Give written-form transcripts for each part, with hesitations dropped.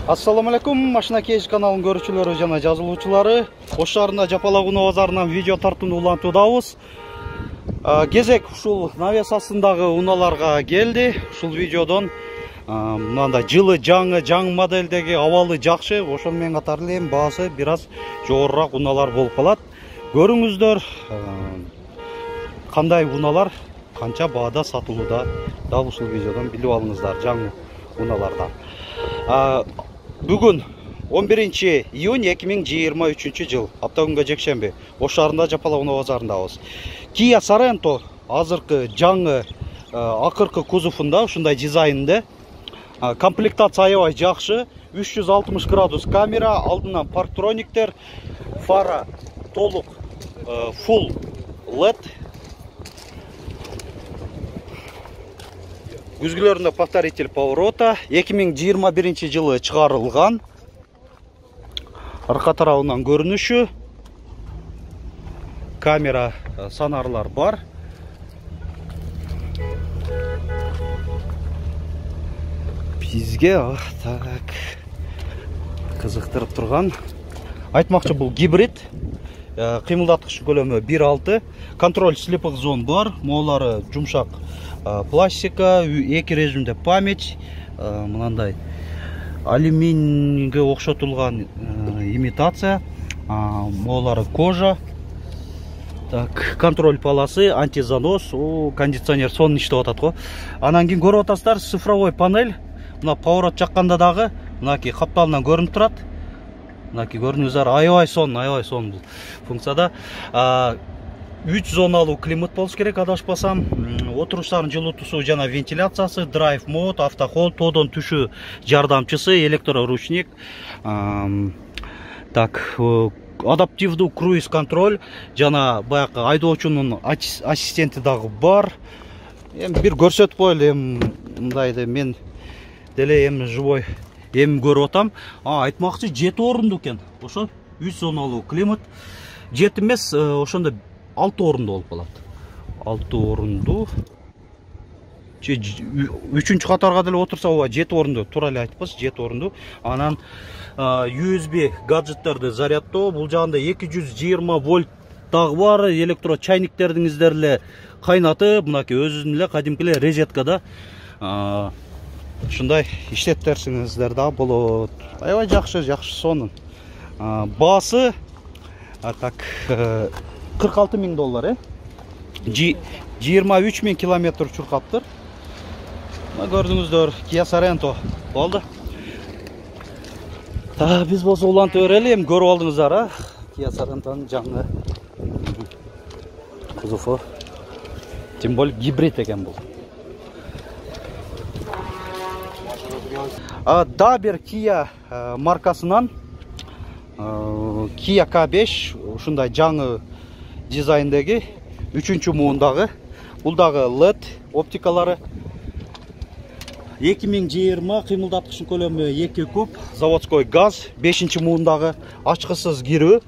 Assalamu alaikum, Машина Кейж каналын көрүүчүлөрү жана жазылуучулары. Ош шаарында Жапалак унаа базарынан видео тартууну улантуудабыз. Кезек ушул навес астындагы унааларга келди. Ушул видеодон мындай жылы жаңы модельдеги абалы жакшы, ошол менен катар эле баасы бир аз жогорураак унаалар болуп калат. Көрүңүздөр кандай унаалар канча баада сатылууда. Дал ушул видеодон билип алыңыздар жаңы унаалардан. Бүгін 11 июнь 2023 жыл, апта күнгө жекшемби, Ош шаарында Жапалак унаа базарындабыз. Kia Sorento азыркы жаңы акыркы кузовунда, ушундай дизайнде. Комплектация аябай жакшы, 360 градус камера, алдынан парктрониктер, фара толук full LED. Күзгүлөрүндө повторитель поворота 2021 жылы чыгарылган. Арка тарабынан көрүнүшү. Камера сонарлар бар. Бизге так кызыктырып турган. Айтмакчы бул гибрид. Кыймылдаткыч көлөмү 1.6. Контроль слепых зон бар. Моолары жумшак пластика, эки режимде память, мынандай алюминийге окшотулган имитация, моолары кожа. Так, контроль полосы, антизанос, кондиционер сонун иштеп атат го. Анан кийин көрүп атасыздар, цифровой панель. Мына поворот жакканда дагы мынакей капталынан көрүнүп турат. Мынакей көрүңүздөр, аябай сонун бул функцияда. 3 зоналуу климат болуш керек, адашпасам. Отуруштардын жылытуусу жана вентиляциясы, драйв мод, автоход, тоодон түшүү жардамчысы, электроручник. Так, адаптивдүү круиз контроль жана баягы айдоочунун ассистенти дагы бар. Эми бир көрсөтүп коелу, мындайды мен деле живой көрүп атам. Айтмакчы 7 орундуу экен. Ошо 3 зоналуу климат. 7 эмес, ошондо 6 орунду болуп калат. 6 орунду. 3-чү катарга деле отурса, 7 орунду. Туура эле айтыпсыз, 7 орунду. Анан USB гаджеттерди зарядтоо, бул жагында 220 вольт дагы бар, электро чайниктердиңиздер эле кайнатып, мынакей өзүнүн эле кадимки эле розеткада ушундай иштеттерсиңиздер да болот. Аябай жакшы сонун. Баасы так $46,000, 23,000 километр чуркаптыр. Көрдүңүздөр, Kia Sorento болду. Биз болсо улантып берели, көрүп алдыңыздар, Kia Sorento'нун жаңы кузову. Тем более гибрид экен бул. Да бир Kia маркасынан Kia K5 ушундай жаңы дизайндеги 3-чү муундагы. Бул дагы LED оптикалары. 2020 кыймылдаткычын көлөмү 2 куб, заводской газ, 5-чү муундагы ачкысыз кирүү.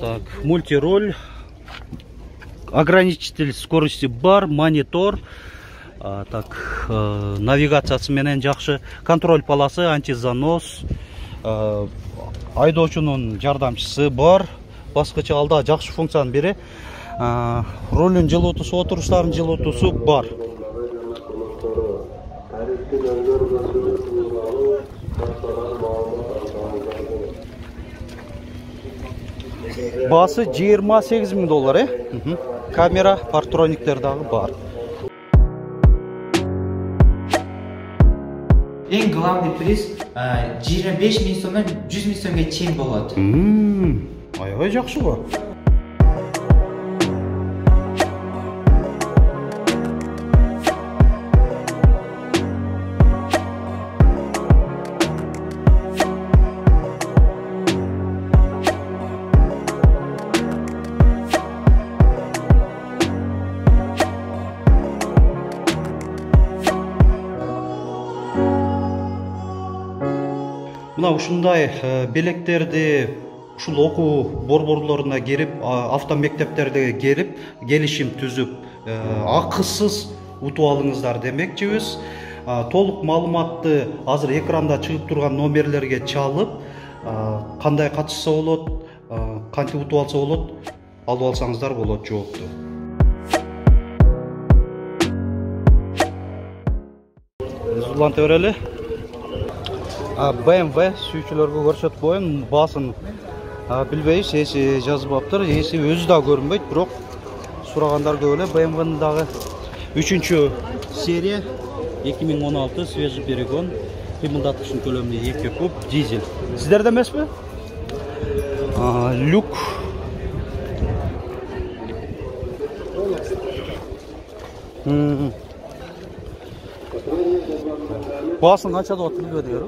Так, мультироль, ограничитель скорости бар, монитор. Так, навигациясы менен жакшы, контроль полосы, антизанос, айдоочунун жардамчысы бар. Башкача алда жакшы функциянын бири. Рулдун жылытуусу, отуруштардын жылытуусу бар. Баасы $28,000. Камера, парктрониктер дагы бар. Эң главный приз 25,000 сомдон 100,000 сомго чейин болот. Аябай жакшы го. Мына ушундай белектерди ушул окуу борборлоруна келип, автомектептерге келип, келишим түзүп, акысыз утуп алыңыздар демекчибиз. Толук маалыматты азыр экранда чыгып турган номерлерге чалып, кандай катышса болот, кантип утуп алса болот, алып алсаңыздар болот жоопту. Уланта берели. BMW сүйүүчүлөргө көрсөтүп коеюн, баасын билбейбиз, эси жазбаптыр, эси өзү да көрүнбөйт, бирок сурагандар көп эле. BMW-нын дагы 3-чү серия 2016 свежий перегон, кыймылдаткычтын көлөмү 2 куб, дизель. Сиздерде эмеспи? Люк. Баасын канча деп атты билбедиңер?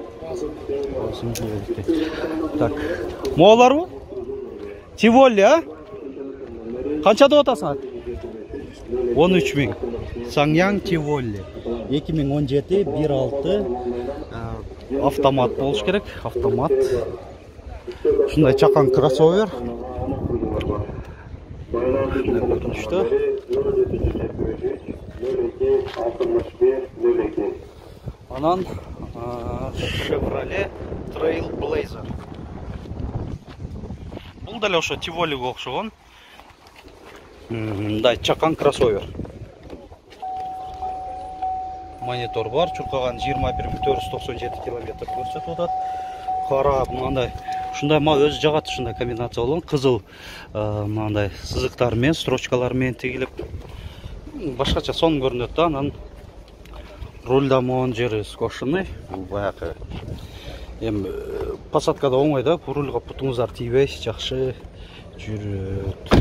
Так. Мооларбы? Тиволи, Канча деп атасың? 13 000. Sanyang Tivoli. 2017 1.6 автомат болуш керек, автомат. Шундай чакан кроссовер. Көрүнүштө. Анан Chevrolet Trailblazer. Бул деле ошо Tivoli'ге окшогон. Мындай чакан кроссовер. Монитор бар, чуркаган 21.497 км көрсөтүп атат. Кара мындай, ушундай ма өзү жагат, ушундай комбинация болгон, кызыл мындай сызыктар менен, строчкалар менен тигилип, башкача сон көрүнөт да. Анан рульда моон жери скошенный, баягы эми посадкада оңой да, рульга путуңуздар тийбей, жакшы жүрөт.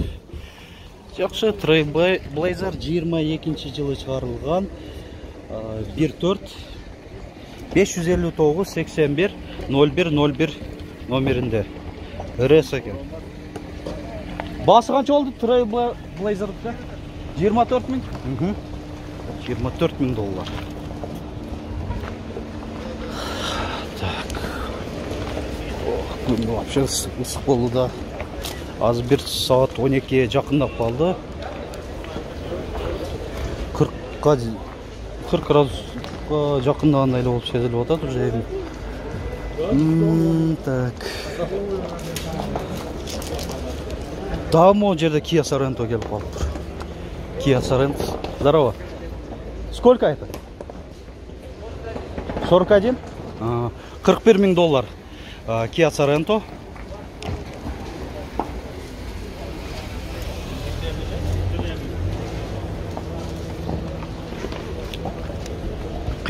Жакшы, Trailblazer 22-жылы чыгарылган. 1.4 559 81 01 01 номеринде. РС экен. Баасы канча болду Trailblazer'га? 24 000? 24 000 доллар. Так. Күн вообще ысык болду да. Азыр 1 саат 12-ге жакындап калды. 40 градусқа жақындағандай болып сезіліп отыр уже. Так. Дагы жерде Kia Sorento келип калыптыр. Kia Sorento. Здорово. Сколько это? 41? 41 000 доллар. Kia Sorento.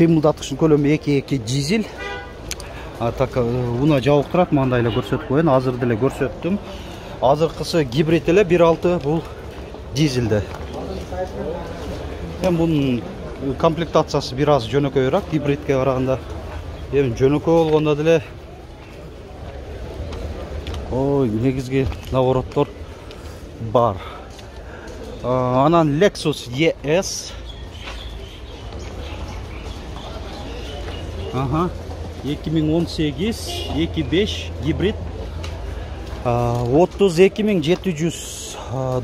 Кыймылдаткычтын көлөмү 2 дизель. Так, уна жабык турат, мындай эле көрсөтүп коеюн. Азыр деле көрсөттүм. Азыркысы гибрид эле 1.6, бул дизелде. Эми бунун комплектациясы бир аз жөнөкөйрөөк гибридке караганда. Эми жөнөкөй болгондо деле негизги навороттор бар. Анан Lexus ES 2018 2.5 гибрид, 32 700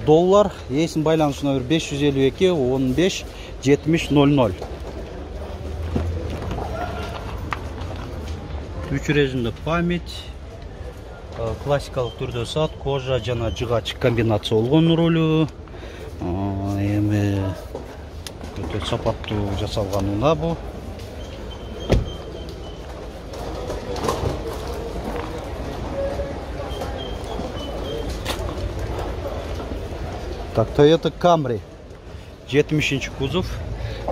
доллар. Есін байланышына 552 15 70 00. 3 режимде память, классикалык түрдө саат, кожа жана жыгач комбинация болгон рулю. Эми өтө сапаттуу жасалган уна бу. Так, Toyota Camry 70 кузов,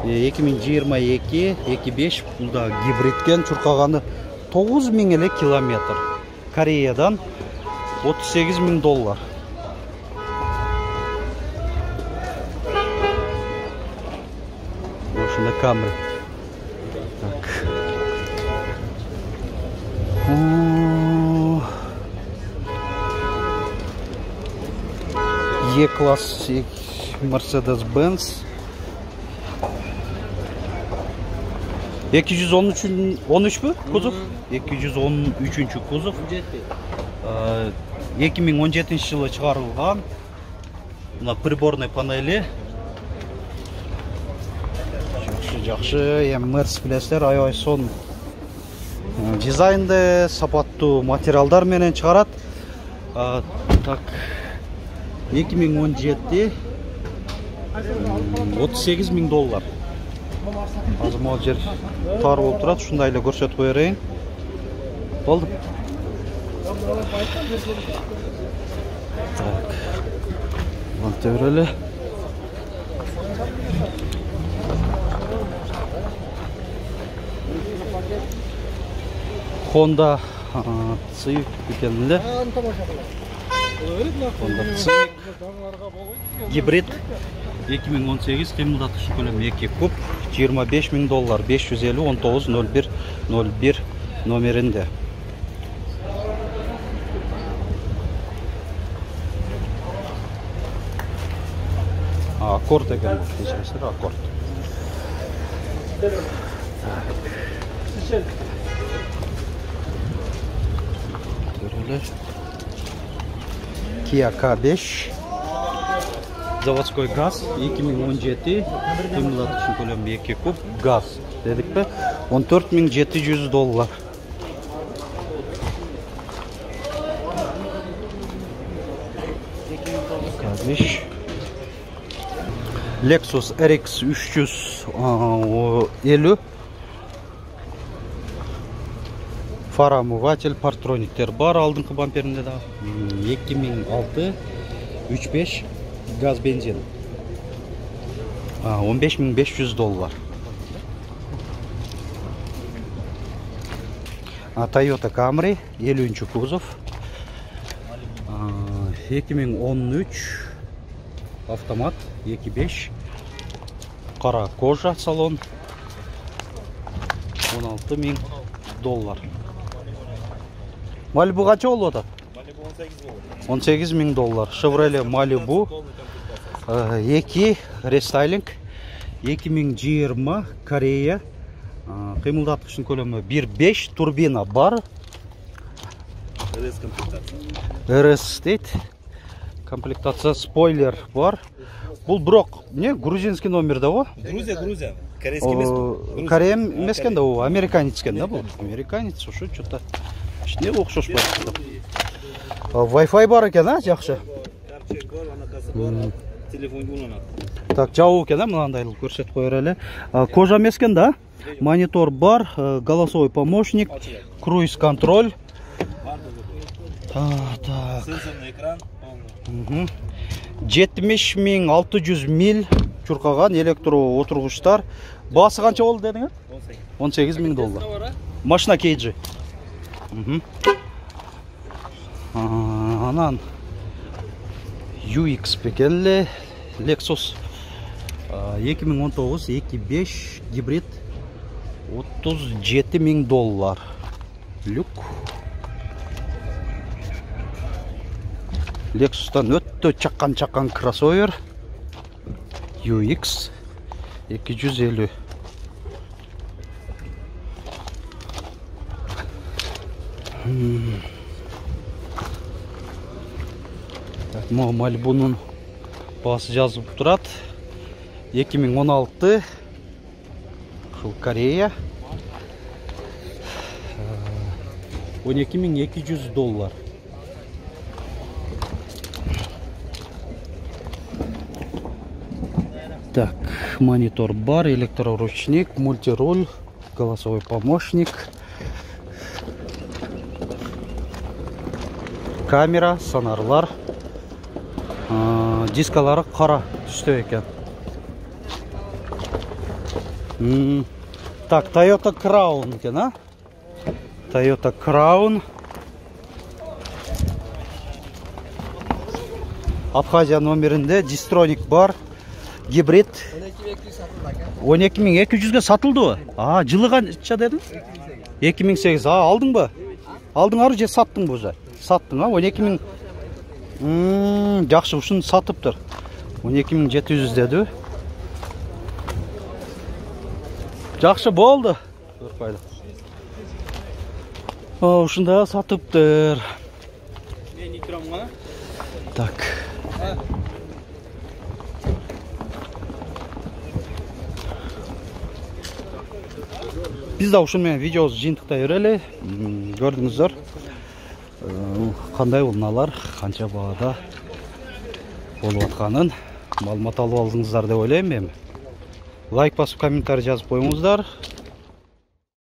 2022 2.5, бул да гибридкен, чуркаганы 9 000 эле километр. Кореядан 38 000 доллар. Ошондой Camry. Так. E-класс Mercedes-Benz 213 бу кузов? 213 кузов. 2017 жылы чыгарылган. Мына приборный панели. жакшы. Эми Мерс билесиздер, аябай сонун дизайнды, сапаттуу материалдар менен чыгарат. Так, 2017 $38 000. Азыр могул жер тар болуп турат, ушундай эле көрсөтүп кое берейин. Болду. Так. Монте берели. Honda Civic ekan эле. Honda Civic гибрид 2018 кыймылдаткыч көлөмү 2 куб, $25 000, 550-19-01-01 номеринде. Аккорд екен, кешіресіздер, аккорд. Kia K5 заводской газ 2017 кыймылдаткыч көлөмү 2 куб, газ дедик бе, $14 700. K5 Lexus RX 350 фара омыватель, партрониктер бар, алдыңкы бамперинде да. 2006 3.5 газ бензин, $15 500. Toyota Camry 50 кузов, 2013 автомат 2.5, кара кожа салон, $16 000. Malibu kaç oldu o da? Malibu $18 $18 000. Chevrolet Malibu 2 restyling 2020 Koreya. Kıymıldatkычтын kөлөмү 1.5, турбина бар. RS комплектация. RS дейт. Комплектация, спойлер бар. Бул бирок не грузинский номер да го? Грузия. Корейский эмес. Корея эмес экен да, бул американец экен да бул. Американец, ушу что-то не окшошпайт. Wi-Fi бар экен, жакшы. Карчек бар, анакасы бар. Телефон уланат. Так, жабуу экен да, мынандай көрсөтүп кое берели. Кожа эмес экен да? Монитор бар, голосовой помощник, круиз контроль. Так. Сенсорный экран. 70 600 миль чуркаган электро отургучтар. Баасы канча болду дедиңер? $18 000. Машина кейджи. Анан UX пекелле Lexus 2019 2.5 гибрид $37 000. Люк. Lexus'tan өттө чаккан кроссовер. UX 250. Malibu'nun baası жазылып турат. 2016 шул Корея. $12 200. Так, монитор бар, электроручник, мультируль, голосовой помощник, камера, сонарлар, дискалары кара түстө экен. Так, Toyota Crown екен, а? Toyota Crown. Абхазия номеринде Distronic бар. Гибрид 12 200-ге сатылды. Жылы канча дедиң? 2008. Алдың ба? Алдыңары же саттың бу же? Саттың, 12 000. Жакшы, ушуну сатыптыр. 12 700 деди. Жакшы болду. Көрпайды. Ушунда сатыптыр. Так. Биз да ушун менен видеобузду жыйынтыктай берели. Көрдүңүздөр. Кандай унаалар, канча баада болуп атканын маалымат алып алдыңыздар деп ойлойм мен. Лайк басып, комментарий жазып коюңуздар.